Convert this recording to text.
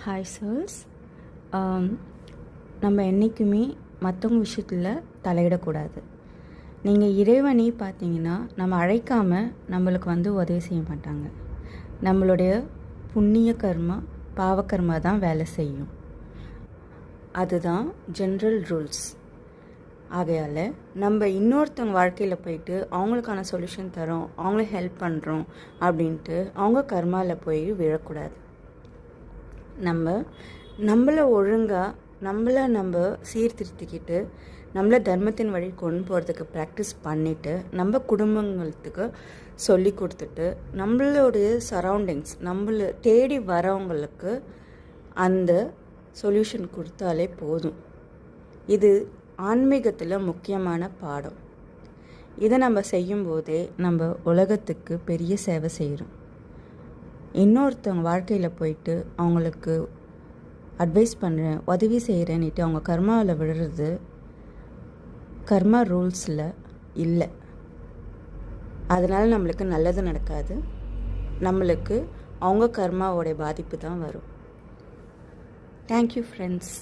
Hi சர்ஸ். நம்ம என்றைக்குமே மற்றவங்க விஷயத்தில் தலையிடக்கூடாது. நீங்கள் இறைவனை பார்த்தீங்கன்னா நம்ம அழைக்காமல் நம்மளுக்கு உதவி செய்ய மாட்டாங்க. நம்மளுடைய புண்ணிய கர்மா பாவக்கர்மா தான் வேலை செய்யும். அதுதான் ஜென்ரல் ரூல்ஸ். ஆகையால் நம்ம இன்னொருத்தவங்க வாழ்க்கையில் போயிட்டு அவங்களுக்கான சொல்யூஷன் தரோம், அவங்களுக்கு ஹெல்ப் பண்ணுறோம் அப்படின்ட்டு அவங்க கர்மாவில் போய் விழக்கூடாது. நம்மளை ஒழுங்காக நம்ம சீர்திருத்திக்கிட்டு நம்மளை தர்மத்தின் வழி கொண்டு போகிறதுக்கு ப்ராக்டிஸ் பண்ணிவிட்டு நம்ம குடும்பங்களுக்கு சொல்லி கொடுத்துட்டு நம்மளுடைய சரௌண்டிங்ஸ் நம்மளை தேடி வரவங்களுக்கு அந்த சொல்யூஷன் கொடுத்தாலே போதும். இது ஆன்மீகத்தில் முக்கியமான பாடம். இதை நம்ம செய்யும்போதே நம்ம உலகத்துக்கு பெரிய சேவை செய்கிறோம். இன்னொருத்தவங்க வாழ்க்கையில் போயிட்டு அவங்களுக்கு அட்வைஸ் பண்ணுறேன், உதவி செய்கிறேன்னுட்டு அவங்க கர்மாவில் விழுறது கர்மா ரூல்ஸில் இல்லை. அதனால் நம்மளுக்கு நல்லது நடக்காது. நம்மளுக்கு அவங்க கர்மாவோடைய பாதிப்பு தான் வரும். Thank you friends.